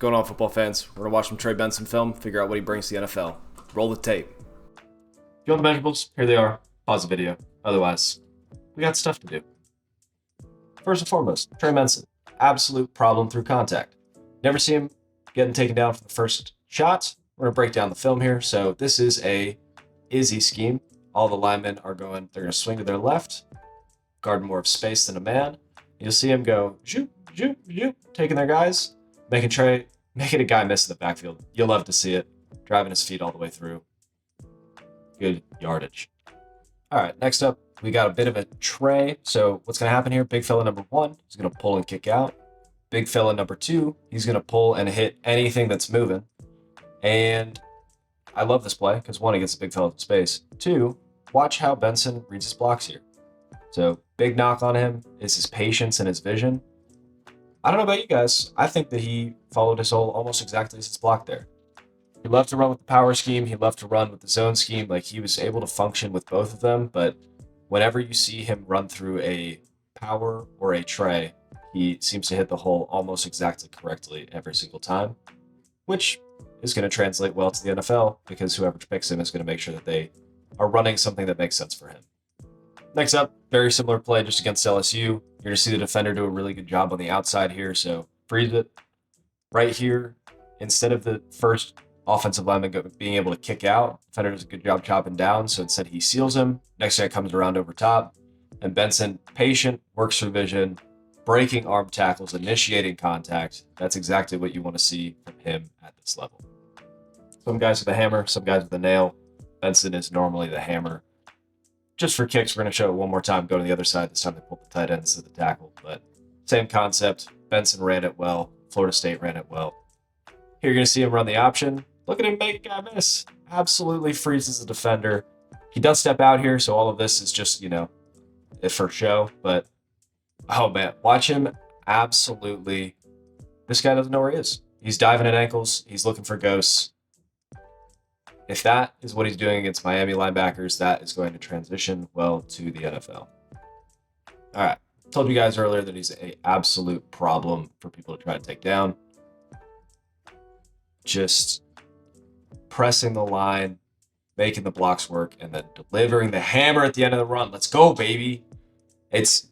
going on, football fans? We're going to watch some Trey Benson film, figure out what he brings to the NFL. Roll the tape. If you want the measurables, here they are. Pause the video. Otherwise, we got stuff to do. First and foremost, Trey Benson. Absolute problem through contact. Never see him getting taken down for the first shot. We're going to break down the film here. So this is a Izzy scheme. All the linemen are going, they're going to swing to their left, guard more of space than a man. You'll see him go, zoop, zoop, zoop, taking their guys, making a guy miss in the backfield. You'll love to see it. Driving his feet all the way through. Good yardage. All right, next up, we got a bit of a Trey. So what's going to happen here? Big fella number one, he's going to pull and kick out. Big fella number two, he's going to pull and hit anything that's moving. And I love this play because one, he gets a big fella in space. Two, watch how Benson reads his blocks here. So big knock on him is his patience and his vision. I don't know about you guys. I think that he followed his whole almost exactly as his block there. He loved to run with the power scheme. He loved to run with the zone scheme. Like, he was able to function with both of them. But whenever you see him run through a power or a Trey, he seems to hit the hole almost exactly correctly every single time, which is going to translate well to the NFL because whoever picks him is going to make sure that they are running something that makes sense for him. Next up, very similar play just against LSU. You're going to see the defender do a really good job on the outside here. So freeze it right here. Instead of the first offensive lineman being able to kick out, defender does a good job chopping down. So instead he seals him. Next guy comes around over top. And Benson, patient, works through vision, breaking arm tackles, initiating contact. That's exactly what you want to see from him at this level. Some guys with a hammer, some guys with a nail. Benson is normally the hammer. Just for kicks, we're going to show it one more time. Go to the other side. This time they pulled the tight end instead of the tackle. But same concept. Benson ran it well. Florida State ran it well. Here you're going to see him run the option. Look at him make a guy miss. Absolutely freezes the defender. He does step out here, so all of this is just, for show. But, oh man, watch him absolutely. This guy doesn't know where he is. He's diving at ankles. He's looking for ghosts. If that is what he's doing against Miami linebackers, that is going to transition well to the NFL. All right. Told you guys earlier that he's an absolute problem for people to try to take down. Just pressing the line, making the blocks work, and then delivering the hammer at the end of the run. Let's go, baby. It's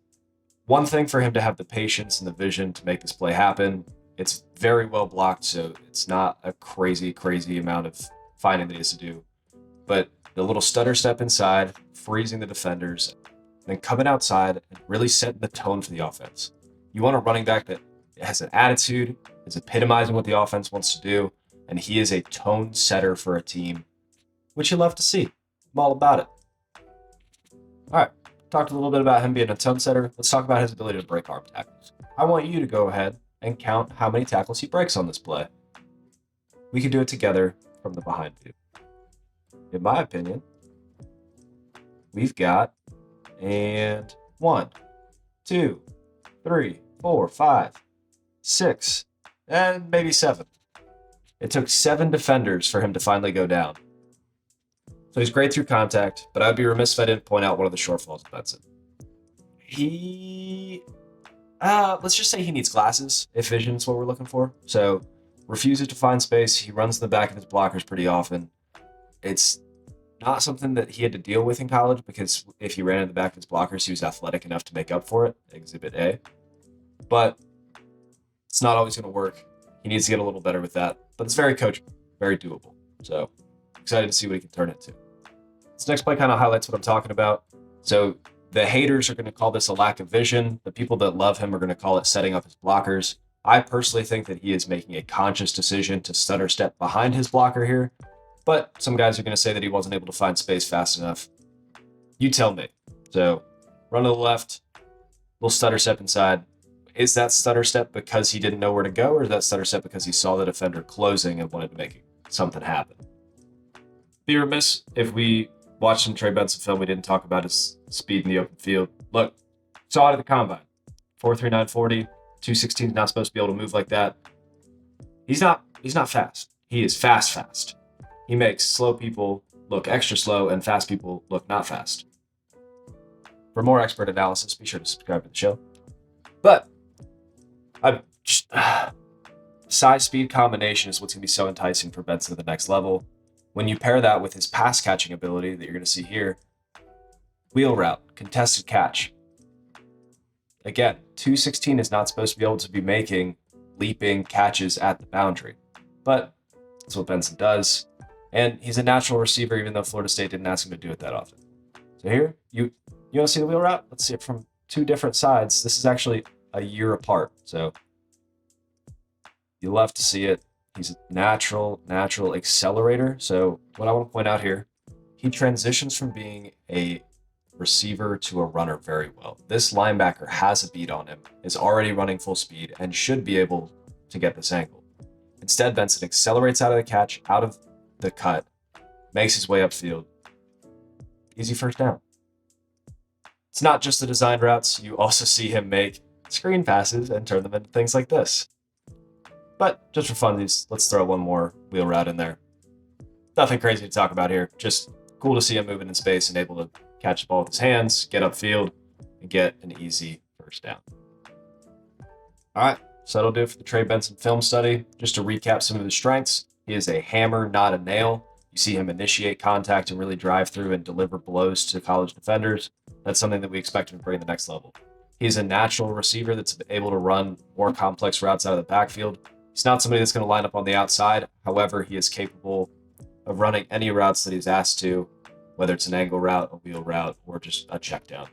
one thing for him to have the patience and the vision to make this play happen. It's very well blocked, so it's not a crazy amount of finding that he has to do. But the little stutter step inside, freezing the defenders, then coming outside and really setting the tone for the offense. You want a running back that has an attitude, is epitomizing what the offense wants to do, and he is a tone setter for a team, which you love to see. I'm all about it. All right, talked a little bit about him being a tone setter. Let's talk about his ability to break arm tackles. I want you to go ahead and count how many tackles he breaks on this play. We can do it together from the behind view. In my opinion, we've got 1, 2, 3, 4, 5, 6, and maybe 7. It took 7 defenders for him to finally go down. So he's great through contact, but I'd be remiss if I didn't point out one of the shortfalls of Benson. Let's just say he needs glasses, if vision is what we're looking for. So refuses to find space. He runs in the back of his blockers pretty often. It's not something that he had to deal with in college because if he ran in the back of his blockers, he was athletic enough to make up for it. Exhibit A. But it's not always going to work. He needs to get a little better with that. But it's very coachable, very doable. So excited to see what he can turn it to. This next play kind of highlights what I'm talking about. So the haters are going to call this a lack of vision. The people that love him are going to call it setting up his blockers. I personally think that he is making a conscious decision to stutter step behind his blocker here, but some guys are going to say that he wasn't able to find space fast enough. You tell me. So run to the left, little stutter step inside. Is that stutter step because he didn't know where to go, or is that stutter step because he saw the defender closing and wanted to make something happen? Be remiss if we watched some Trey Benson film. We didn't talk about his speed in the open field. Look, saw it at the combine. 4.39 40. 216 is not supposed to be able to move like that. He's not fast. He is fast. He makes slow people look extra slow and fast people look not fast. For more expert analysis, be sure to subscribe to the show. But I'm just size-speed combination is what's going to be so enticing for Benson at the next level. When you pair that with his pass-catching ability that you're going to see here, wheel route, contested catch. Again, 216 is not supposed to be able to be making leaping catches at the boundary, but that's what Benson does. And he's a natural receiver, even though Florida State didn't ask him to do it that often. So here, you want to see the wheel route? Let's see it from two different sides. This is actually a year apart, so you'll love to see it. He's a natural accelerator. So what I want to point out here, he transitions from being a receiver to a runner very well. This linebacker has a beat on him, is already running full speed, and should be able to get this angle. Instead, Benson accelerates out of the catch, out of the cut, makes his way upfield. Easy first down. It's not just the designed routes. You also see him make screen passes and turn them into things like this. But just for funsies, let's throw one more wheel route in there. Nothing crazy to talk about here. Just cool to see him moving in space and able to catch the ball with his hands, get upfield, and get an easy first down. All right, so that'll do it for the Trey Benson film study. Just to recap some of his strengths, he is a hammer, not a nail. You see him initiate contact and really drive through and deliver blows to college defenders. That's something that we expect him to bring to the next level. He's a natural receiver that's able to run more complex routes out of the backfield. He's not somebody that's going to line up on the outside. However, he is capable of running any routes that he's asked to, whether it's an angle route, a wheel route, or just a check down.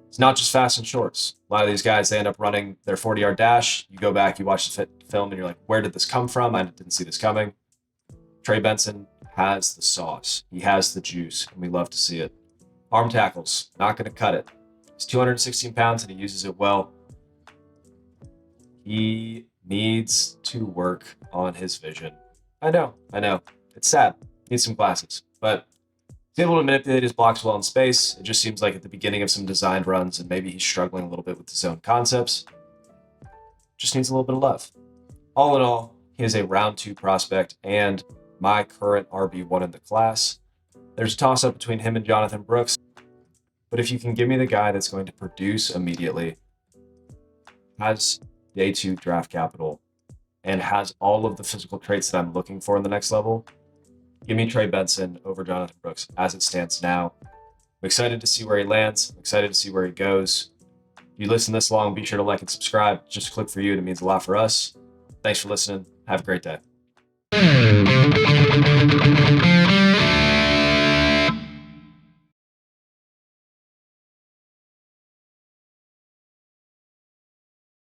It's not just fast and shorts. A lot of these guys, they end up running their 40-yard dash. You go back, you watch the film, and you're like, where did this come from? I didn't see this coming. Trey Benson has the sauce. He has the juice, and we love to see it. Arm tackles, not going to cut it. He's 216 pounds, and he uses it well. He needs to work on his vision. I know. It's sad. He needs some glasses, but he's able to manipulate his blocks well in space. It just seems like at the beginning of some designed runs, and maybe he's struggling a little bit with his own concepts. Just needs a little bit of love. All in all, he is a round 2 prospect and my current RB1 in the class. There's a toss-up between him and Jonathan Brooks, but if you can give me the guy that's going to produce immediately, has day 2 draft capital, and has all of the physical traits that I'm looking for in the next level, give me Trey Benson over Jonathan Brooks as it stands now. I'm excited to see where he lands. I'm excited to see where he goes. If you listen this long, be sure to like and subscribe. Just a click for you. It means a lot for us. Thanks for listening. Have a great day.